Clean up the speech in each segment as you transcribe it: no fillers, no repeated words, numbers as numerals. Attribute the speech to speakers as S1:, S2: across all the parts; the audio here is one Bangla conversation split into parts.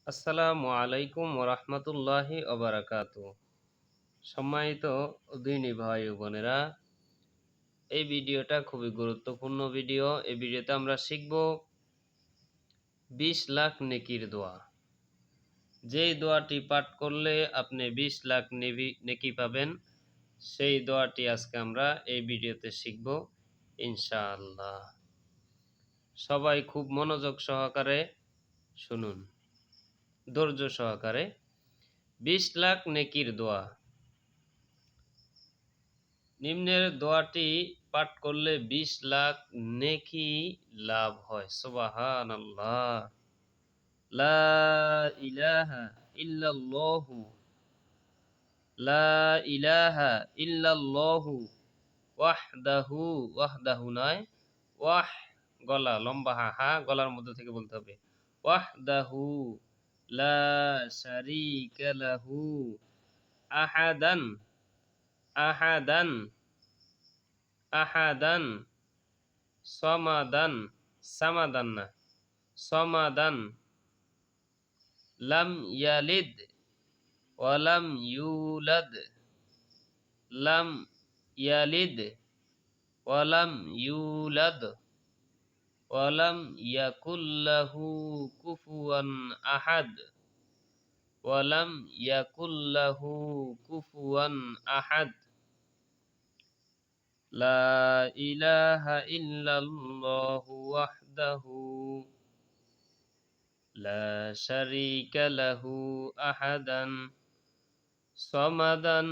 S1: আসসালামু আলাইকুম ওরহমতুল্লাহি ওবারাকাতু। সম্মানিত দিনী ভাই ও বোনেরা, এই ভিডিওটা খুবই গুরুত্বপূর্ণ ভিডিও। এই ভিডিওতে আমরা শিখব 20 লাখ নেকির দোয়া। যেই দোয়াটি পাঠ করলে আপনি 20 লাখ নেকি পাবেন, সেই দোয়াটি আজকে আমরা এই ভিডিওতে শিখব ইনশাআল্লাহ। সবাই খুব মনোযোগ সহকারে শুনুন, ধৈর্য সহকারে। 20 লাখ নেকির দোয়া। নিম্নের দোয়াটি পাঠ করলে 20 লাখ নেকি লাভ হয়। সুবহানাল্লাহ। লা ইলাহা ইল্লাল্লাহু, লা ইলাহা ইল্লাল্লাহু ওয়াহদাহু, ওয়াহদাহু নয়, ওয়াহ গলা লম্বা হা গলার মধ্যে থেকে বলতে হবে। ওয়াহদাহু লা শারীকা লাহু আহাদান, আহাদান, আহাদান, সমাদান, সামাদান না, সমাদান, লাম ইয়ালিদ ওয়ালাম ইউলাদ, লাম ইয়ালিদ ওয়ালাম ইউলাদ ওয়ালাম ইয়াকুল্লাহু কুফুয়ান আহাদ, ওয়ালাম ইয়াকুল্লাহু কুফুয়ান আহাদ। লা ইলাহা ইল্লাল্লাহু ওয়াহদাহু লা শারীকা লাহু আহাদান সমাদান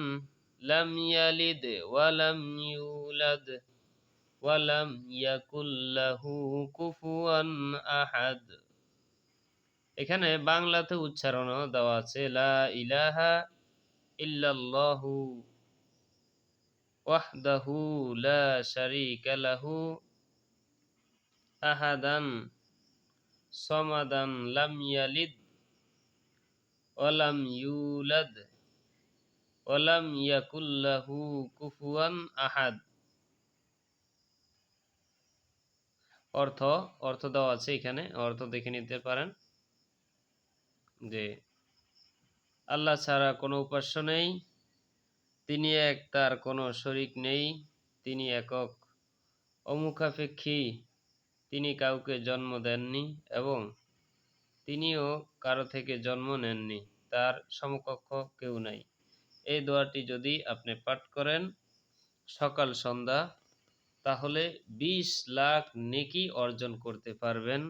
S1: লাম ইয়ালিদ ওয়ালাম ইউলাদ ওয়ালাম ইয়াকুল লাহু কুফুয়ান আহাদ। এখানে বাংলাতে উচ্চারণও দেওয়া আছে, লা ইলাহা ইল্লাল্লাহু ওয়াহদাহু লা শারীকা লাহু আহাদান সমাদান লাম ইয়ালিদ ওয়ালাম ইউলাদ ওয়ালাম ইয়াকুল লাহু কুফুয়ান আহাদ। অর্থ অর্থ দেওয়া আছে, এখানে অর্থ দেখে নিতে পারেন যে আল্লাহ ছাড়া কোনো উপাস্য নেই, তিনি এক, তার কোনো শরিক নেই, তিনি একক, অমুখাপেক্ষী, তিনি কাউকে জন্ম দেননি এবং তিনিও কারো থেকে জন্ম নেননি, তার সমকক্ষ কেউ নাই। এই দোয়াটি যদি আপনি পাঠ করেন সকাল সন্ধ্যা, তাহলে 20 লাখ নেকি অর্জন করতে পারবেন।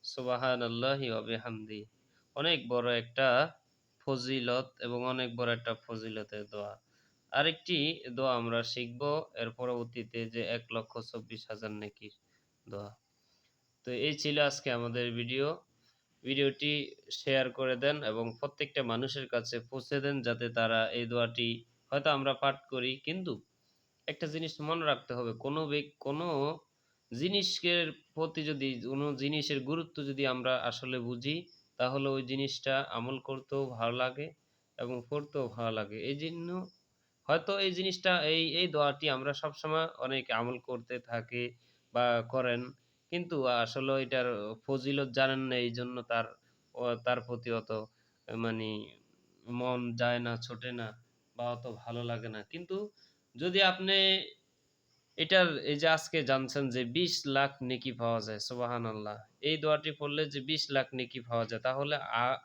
S1: সুবহানাল্লাহি ওয়া বিহামদি। অনেক বড় একটা ফজিলত এবং অনেক বড় একটা ফজিলতের দোয়া। আরেকটি দোয়া আমরা শিখব এর পরবর্তীতে, যে 1,24,000 নেকির দোয়া। তো এই ছিল আজকে আমাদের ভিডিওটি শেয়ার করে দেন এবং প্রত্যেকটা মানুষের কাছে পৌঁছে দেন, যাতে তারা এই দোয়াটি, হয়তো আমরা পাঠ করি, কিন্তু একটা জিনিস মনে রাখতে হবে, কোনো জিনিসের প্রতি যদি, কোনো জিনিসের গুরুত্ব যদি আমরা আসলে বুঝি, তাহলে ওই জিনিসটা আমল করতেও ভালো লাগে এবং পড়তেও ভালো লাগে। এই জন্য হয়তো এই জিনিসটা, এই দোয়াটি আমরা সবসময় অনেকে আমল করতে থাকে বা করেন, কিন্তু আসলে এটার ফজিলত জানেন না, এই জন্য তার প্রতি অত মানে মন যায় না, ছোটে না, বা অত ভালো লাগে না। কিন্তু যদি আপনি এটার, এই যে আজকে জানছেন যে 20 লাখ নেকি পাওয়া যায়, সুবহানাল্লাহ, এই দোয়াটি পড়লে যে 20 লাখ নেকি পাওয়া যায়, তাহলে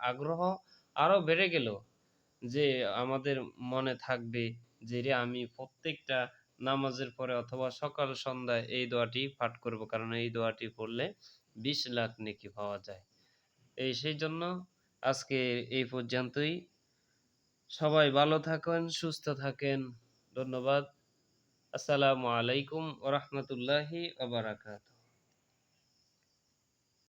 S1: আগ্রহ আরো বেড়ে গেল, যে আমাদের মনে থাকবে যে রে, আমি প্রত্যেকটা নামাজের পরে অথবা সকাল সন্ধ্যায় এই দোয়াটি পাঠ করব, কারণ এই দোয়াটি পড়লে 20 লাখ নেকি পাওয়া যায়। সেই জন্য আজকে এই পর্যন্তই। সবাই ভালো থাকেন, সুস্থ থাকেন। ধন্যবাদ। আসসালামু আলাইকুম ওয়া রাহমাতুল্লাহি ওয়া বারাকাতুহু।